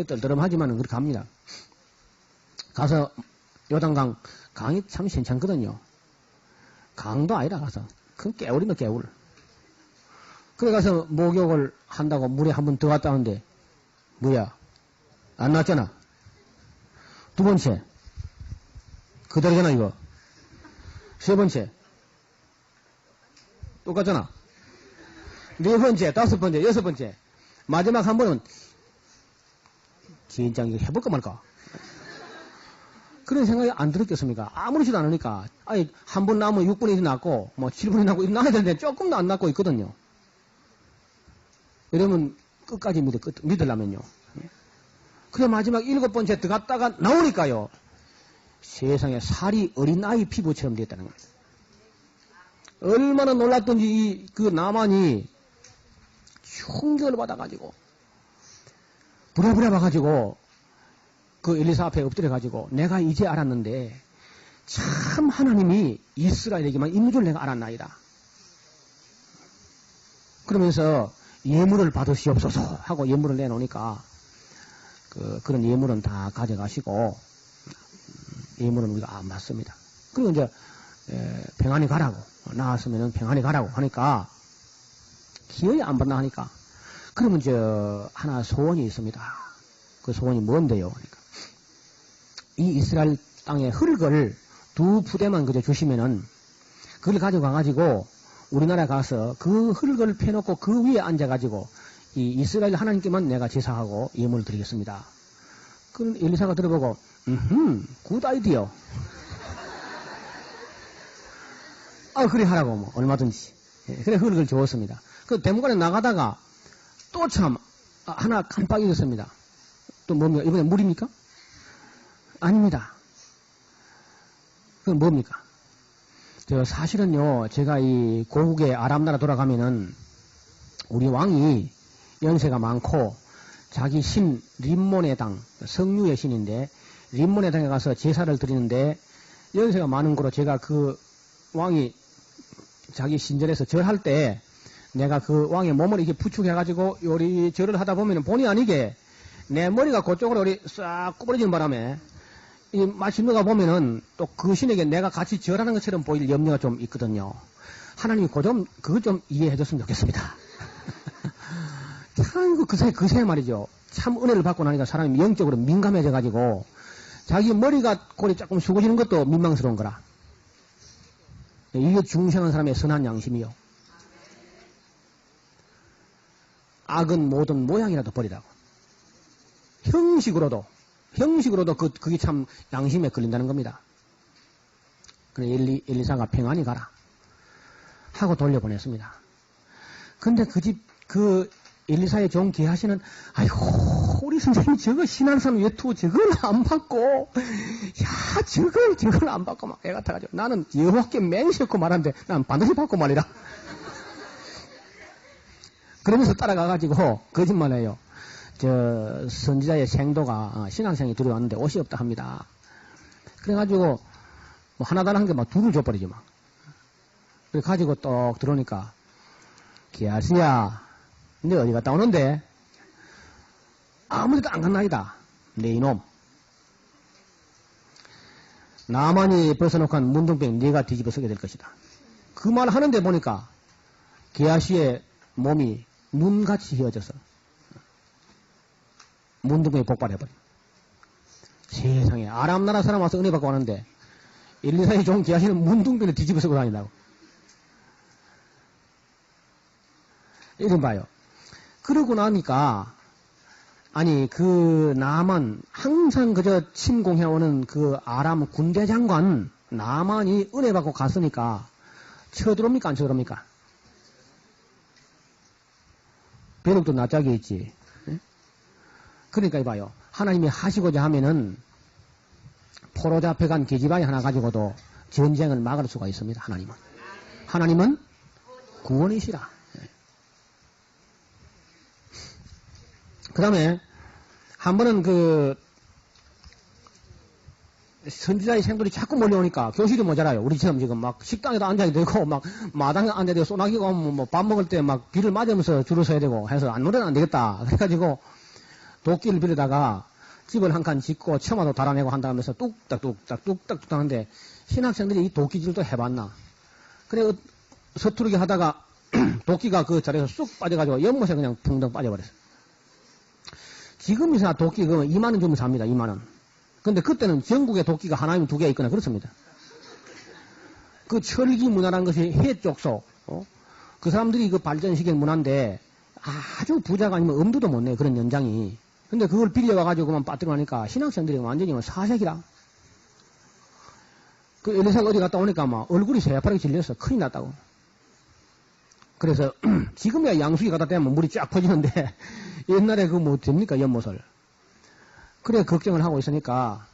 떨떠름하지만은 그렇게 합니다. 가서 요단강, 강이 참 괜찮거든요. 강도 아니라 가서. 큰 깨울이다, 깨울. 그래 가서 목욕을 한다고 물에 한 번 더 갔다 오는데, 뭐야? 안 났잖아. 두 번째. 그대로잖아, 이거. 세 번째. 똑같잖아. 네 번째, 다섯 번째, 여섯 번째. 마지막 한 번은, 진짜 이거 해볼까 말까? 그런 생각이 안 들었겠습니까? 아무렇지도 않으니까. 아니, 한 번 나면 6분이 낫고, 뭐 7분이 낫고, 나야 되는데 조금도 안 낫고 있거든요. 이러면 끝까지 믿으려면요. 그래, 마지막 7번째 들어갔다가 나오니까요. 세상에 살이 어린아이 피부처럼 됐다는 겁니다. 얼마나 놀랐던지 그 나만이 충격을 받아가지고 부랴부랴 봐가지고 그 엘리사 앞에 엎드려가지고 내가 이제 알았는데 참 하나님이 이스라엘에게만 있는 줄 내가 알았나이다. 그러면서 예물을 받으시옵소서 하고 예물을 내놓으니까 그런 예물은 다 가져가시고 예물은 우리가 안 받습니다. 그리고 이제 평안히 가라고 나왔으면 평안히 가라고 하니까 기어이 안 받나 하니까 그러면 하나 소원이 있습니다. 그 소원이 뭔데요? 그러니까 이 이스라엘 땅의 흙을 2부대만 그저 주시면은 그걸 가져가가지고 우리나라 가서 그 흙을 펴놓고 그 위에 앉아가지고 이 이스라엘 하나님께만 내가 제사하고 예물을 드리겠습니다. 그 엘리사가 들어보고 굿 아이디어. 그래 하라고 뭐 얼마든지. 그래 흙을 주었습니다. 그 대문관에 나가다가 또 참 하나 깜빡 잊었습니다. 또 뭡니까? 이번에 물입니까? 아닙니다. 그건 뭡니까? 사실은요, 제가 이 고국의 아람 나라 돌아가면은 우리 왕이 연세가 많고 자기 신 림몬의 당, 성류의 신인데 림몬의 당에 가서 제사를 드리는데 연세가 많은 거로 제가 그 왕이 자기 신전에서 절할 때 내가 그 왕의 몸을 이렇게 부축해가지고 요리 절을 하다 보면 본의 아니게 내 머리가 그쪽으로 싹 구부러지는 바람에 이 마치 누가 보면은 또 그 신에게 내가 같이 절하는 것처럼 보일 염려가 좀 있거든요. 하나님이 그거 좀 이해해 줬으면 좋겠습니다. 참, 그새 말이죠. 참 은혜를 받고 나니까 사람이 영적으로 민감해져가지고 자기 머리가 골이 조금 숙어지는 것도 민망스러운 거라. 이게 중생한 사람의 선한 양심이요. 악은 모든 모양이라도 버리라고. 형식으로도 그게 참 양심에 걸린다는 겁니다. 그래 엘리사가 평안히 가라 하고 돌려보냈습니다. 근데 그 엘리사의 종 게하시는 아이고 우리 선생님 저거 신한산 외투 저걸 안 받고 야 저걸 안 받고 막 애가 타가지고 나는 여호와께 맹세코 말하는데 난 반드시 받고 말이라. 그러면서 따라가가지고 거짓말해요. 저 선지자의 생도가 신앙생이 들어왔는데 옷이 없다 합니다. 그래가지고 뭐 하나달라 한 게 막 둘을 줘버리지 막. 그래 가지고 똑 들어오니까 게하시야 너 어디 갔다 오는데? 아무데도 안 간나이다. 네 이놈. 나만이 벗어놓고 한 문둥병 네가 뒤집어 서게 될 것이다. 그 말 하는데 보니까 게하시의 몸이 눈같이 휘어져서 문둥병이 폭발해버려. 세상에 아람 나라 사람 와서 은혜 받고 왔는데 엘리사의 종 게하시는 문둥병을 뒤집어 서고 다닌다고. 이름 봐요. 그러고 나니까 아니 그 나만 항상 그저 침공해오는 그 아람 군대 장관 나만이 은혜 받고 갔으니까 쳐들어옵니까 안 쳐들어옵니까? 벼룩도 낯짝이 있지. 네? 그러니까 이봐요. 하나님이 하시고자 하면은 포로 잡혀간 계집아이 하나 가지고도 전쟁을 막을 수가 있습니다. 하나님은 구원이시라. 그 다음에 한 번은 그 선지자의 생들이 자꾸 몰려오니까 교실이 모자라요. 우리처럼 지금 막 식당에도 앉아야 되고 막 마당에 앉아야 되고 소나기가 오면 뭐 밥 먹을 때 막 비를 맞으면서 줄을 서야 되고 해서 안 노래는 안 되겠다. 그래가지고 도끼를 빌려다가 집을 한 칸 짓고 처마도 달아내고 한다면서 뚝딱뚝딱 하는데 신학생들이 이 도끼질도 해봤나. 그래 서투르게 하다가 도끼가 그 자리에서 쑥 빠져가지고 연못에 그냥 붕덩 빠져버렸어. 지금 이사 도끼 그 2만원 주면 삽니다. 2만원. 근데 그때는 전국에 도끼가 하나이면 두 개 있거나 그렇습니다. 그 철기 문화라는 것이 해 쪽소. 그 사람들이 그 발전시킨 문화인데 아주 부자가 아니면 엄두도 못 내. 그런 연장이. 근데 그걸 빌려와가지고만 빠뜨려 가니까 신학생들이 완전히 사색이라. 그 엘리사가 어디 갔다 오니까 막 얼굴이 새파랗게 질렸어. 큰일 났다고. 그래서 지금이야 양수기 갖다 대면 물이 쫙 퍼지는데 옛날에 그 뭐 됩니까 연못을. 그래 걱정을 하고 있으니까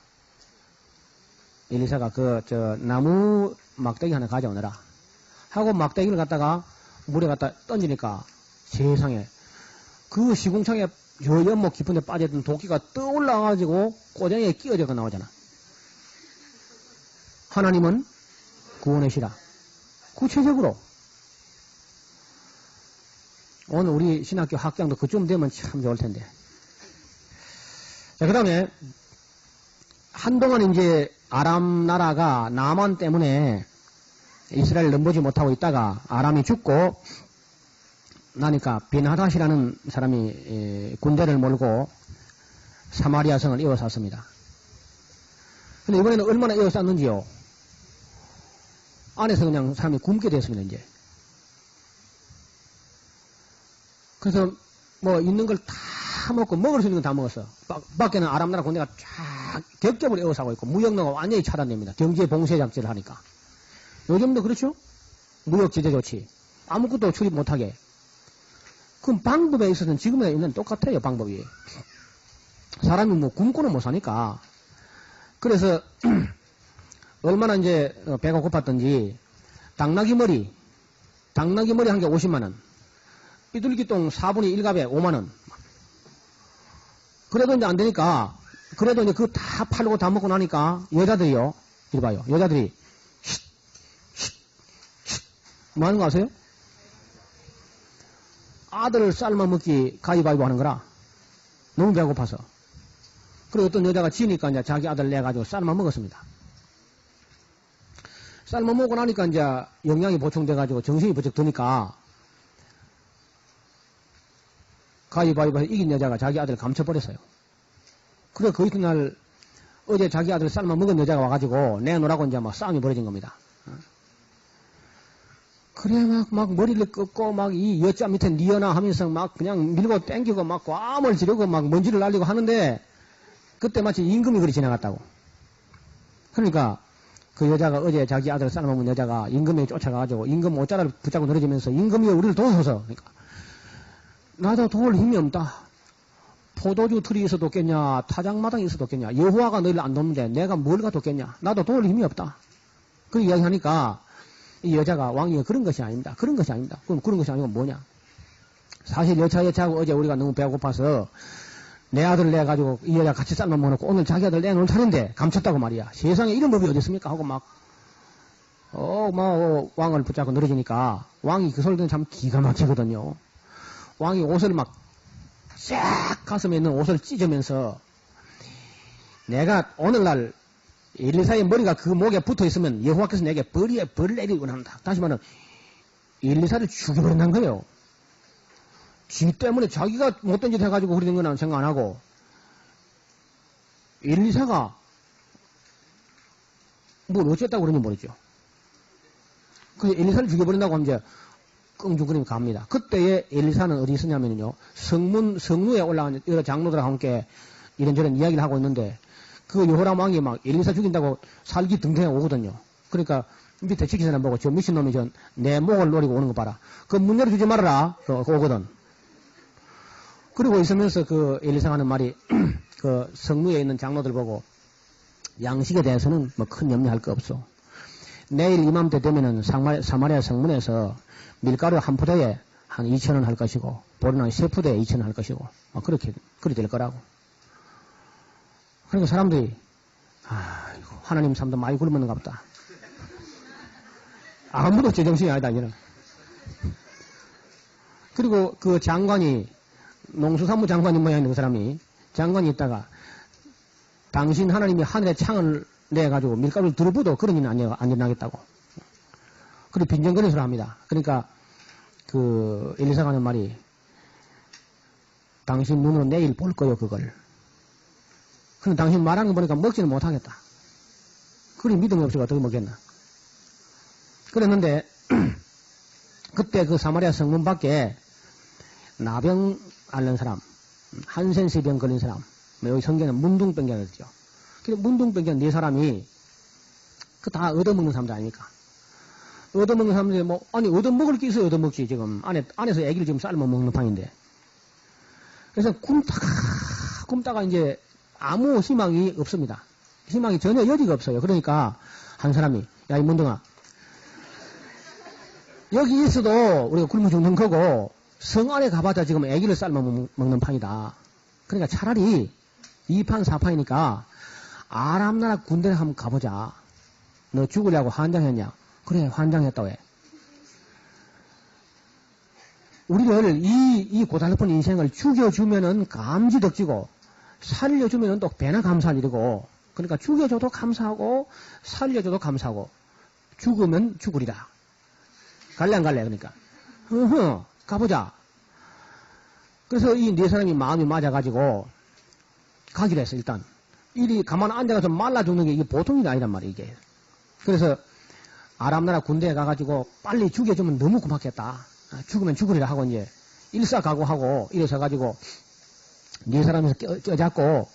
엘리사가 저 나무 막대기 하나 가져오너라 하고 막대기를 갖다가 물에 갖다 던지니까 세상에 그 시궁창에 저 연못 깊은 데 빠졌던 도끼가 떠올라가지고 꼬쟁이에 끼어져가 나오잖아. 하나님은 구원하시라. 구체적으로 오늘 우리 신학교 학장도 그쯤 되면 참 좋을 텐데. 자, 그 다음에, 한동안 이제 아람 나라가 나만 때문에 이스라엘을 넘보지 못하고 있다가 아람이 죽고 나니까 벤하닷이라는 사람이 군대를 몰고 사마리아 성을 에워쌌습니다. 근데 이번에는 얼마나 에워쌌는지요. 안에서 그냥 사람이 굶게 됐습니다, 이제. 그래서 뭐 있는 걸 다 먹고 먹을 수 있는 건 다 먹었어. 밖에는 아람 나라 군대가 쫙 격ገብ을 에워싸고 있고 무역로가 완전히 차단됩니다. 경제 봉쇄 장치를 하니까. 요즘도 그렇죠? 무역 제재 조치. 아무것도 출입 못하게. 그럼 방법에 있어서는 지금이나 있는 똑같아요, 방법이. 사람이 뭐 굶고는 못 사니까. 그래서 얼마나 이제 배가 고팠던지 당나귀 머리 한 개 50만원. 삐뚤기똥 4분의 1갑에 5만원. 그래도 이제 안 되니까, 그래도 이제 그거 다 팔고 다 먹고 나니까, 여자들이요. 이리 봐요. 여자들이, 뭐 하는 거 아세요? 아들 삶아 먹기 가위바위보 하는 거라. 너무 배고파서. 그리고 어떤 여자가 지니까 이제 자기 아들 내가지고 삶아 먹었습니다. 삶아 먹고 나니까 이제 영양이 보충돼가지고 정신이 부쩍 드니까, 가위바위보에서 이긴 여자가 자기 아들을 감춰버렸어요. 그래, 그 이튿날, 어제 자기 아들 삶아 먹은 여자가 와가지고, 내놓으라고 이제 막 싸움이 벌어진 겁니다. 그래, 막 머리를 꺾고, 막 이 여자 밑에 니어나 하면서 막 그냥 밀고 땡기고 막 꽈물 지르고 막 먼지를 날리고 하는데, 그때 마치 임금이 그리 지나갔다고. 그러니까, 그 여자가 어제 자기 아들을 삶아먹은 여자가 임금에게 쫓아가가지고 임금 옷자락을 붙잡고 늘어지면서 임금이 우리를 도우소서. 그러니까 나도 도울 힘이 없다. 포도주 틀이 있어도 겠냐, 타작마당이 있어도 겠냐, 여호와가 너희를 안 돕는데 내가 뭘 가뒀겠냐, 나도 도울 힘이 없다. 그렇게 이야기하니까 이 여자가 왕이 그런 것이 아닙니다. 그런 것이 아닙니다. 그럼 그런 것이 아니고 뭐냐? 사실 여차하고 어제 우리가 너무 배가 고파서 내 아들을 내가지고 이 여자 같이 삶아 먹어놓고 오늘 자기 아들 내놓을 차례인데 감췄다고 말이야. 세상에 이런 법이 어디 있습니까? 하고 막 왕을 붙잡고 늘어지니까 왕이 그 소리 듣는 참 기가 막히거든요. 왕이 옷을 막 싹 가슴에 있는 옷을 찢으면서 내가 오늘날 엘리사의 머리가 그 목에 붙어 있으면 여호와께서 내게 벌을 내리기 원한다. 다시 말하면 엘리사를 죽여버린다는 거예요. 지 때문에 자기가 못된 짓 해가지고 그리 된 거는 생각 안 하고 엘리사가 뭘 어쨌다고 그런지 모르죠. 그 엘리사를 죽여버린다고 하면 이제 끙죽거리며 갑니다. 그때에 엘리사는 어디 있었냐면요. 성루에 올라간 여러 장로들과 함께 이런저런 이야기를 하고 있는데 그 여호람 왕이 막 엘리사 죽인다고 살기 등등해 오거든요. 그러니까 밑에 지키사람 보고 저 미친놈이 내 목을 노리고 오는 거 봐라. 그 문 열어주지 말아라. 오거든. 그러고 있으면서 그 엘리사가 하는 말이 그 성루에 있는 장로들 보고 양식에 대해서는 뭐 큰 염려할 거 없어. 내일 이맘때 되면은 사마리아 성문에서 밀가루 한 푸대에 한 2,000원 할 것이고 보리는 3푸대에 2,000원 할 것이고 그렇게 될 거라고. 그러니까 사람들이 하나님 삶도 많이 굶었는가 보다. 아무도 제정신이 아니다 이제는. 그리고 그 장관이 농수산부 장관이 모양인 그 사람이 장관이 있다가 당신 하나님이 하늘에 창을 내가지고 밀가루를 들어부도 그런 일은 안 일어나겠다고. 그리고 빈정거리는 소리 합니다. 그러니까 그 엘리사가 하는 말이 당신 눈으로 내일 볼 거요 그걸. 그럼 당신 말하는 거 보니까 먹지는 못하겠다. 그리 믿음이 없어가 어떻게 먹겠나. 그랬는데 그때 그 사마리아 성문 밖에 나병 앓는 사람, 한센시병 걸린 사람, 여기 성경에는 문둥병자가 있죠. 그래서 문둥병자 4사람이 그 다 얻어먹는 사람들 아닙니까? 얻어먹는 사람들이 아니 얻어먹을 게 있어야 얻어먹지 지금 안에서 애기를 지금 삶아 먹는 판인데. 그래서 굶다가 이제 아무 희망이 없습니다. 희망이 전혀 여지가 없어요. 그러니까 한 사람이 야 이 문둥아 여기 있어도 우리가 굶어 죽는 거고 성 안에 가봐야 지금 애기를 삶아 먹는 판이다. 그러니까 차라리 2판 4판이니까 아람 나라 군대를 한번 가보자. 너 죽으려고 환장했냐? 그래 환장했다 왜? 우리를 이 고달픈 인생을 죽여주면은 감지덕지고 살려주면은 또 배나 감사할 일이고 그러니까 죽여줘도 감사하고 살려줘도 감사하고 죽으면 죽으리라. 갈래 안 갈래 그러니까 가보자. 그래서 이 4사람이 마음이 맞아가지고 가기로 했어. 일단 이리 가만 앉아가서 말라 죽는 게 이게 보통 일이 아니란 말이야 이게. 그래서 아람 나라 군대에 가가지고 빨리 죽여주면 너무 고맙겠다. 죽으면 죽으리라 하고 이제 일사각오하고 일어서 가지고 4사람에서 껴잡고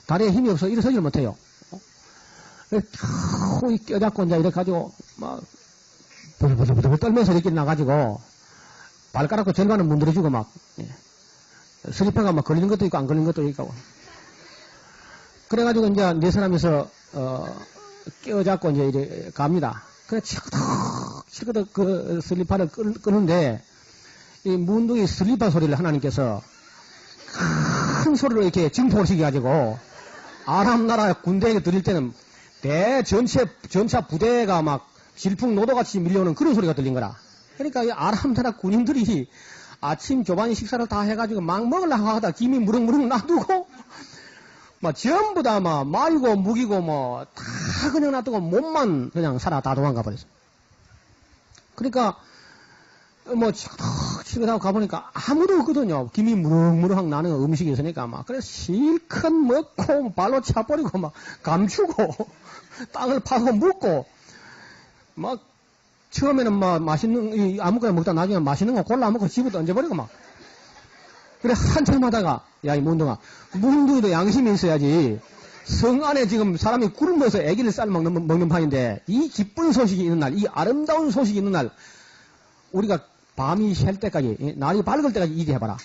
다리에 힘이 없어 일어서지를 못해요. 껴잡고 이제 이렇게 가지고 막 부들부들 떨면서 이렇게 나가지고 발가락도 절반은 문드러지고 막 슬리퍼가 막 걸리는 것도 있고 안 걸리는 것도 있고 그래가지고 이제 4사람에서 껴잡고 이제 이렇게 갑니다. 그래 치그덕 그 슬리퍼를 끄는데 이 문둥이 슬리퍼 소리를 하나님께서 큰 소리로 이렇게 증폭을 시켜가지고 아람 나라 군대에게 드릴 때는 전차 부대가 막 질풍노도같이 밀려오는 그런 소리가 들린 거라. 그러니까 이 아람 나라 군인들이 아침 조반이 식사를 다 해가지고 막 먹으려고 하다 김이 무럭무럭 놔두고 막 전부 다 막 말고 무기고 뭐 다 그냥 놔두고 몸만 그냥 살아 다 도망가 버렸어. 그러니까 뭐 치긋하고 가보니까 아무도 없거든요. 김이 무럭무럭 나는 음식이 있으니까 막 그래서 실컷 먹고 발로 차버리고 막 감추고 땅을 파고 묻고 막 처음에는 뭐 맛있는, 아무거나 먹다 나중에 맛있는 거 골라 먹고 집어 던져버리고 막. 그래, 한참 하다가, 야, 이 문둥아. 문둥이도 양심이 있어야지. 성 안에 지금 사람이 굶어서 애기를 쌀 먹는 판인데, 이 기쁜 소식이 있는 날, 이 아름다운 소식이 있는 날, 우리가 밤이 셀 때까지, 날이 밝을 때까지 이기해봐라.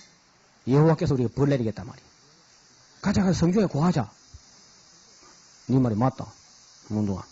여호와께서 우리가 벌 내리겠단 말이야. 가자, 성경에 구하자. 네 말이 맞다. 문둥아.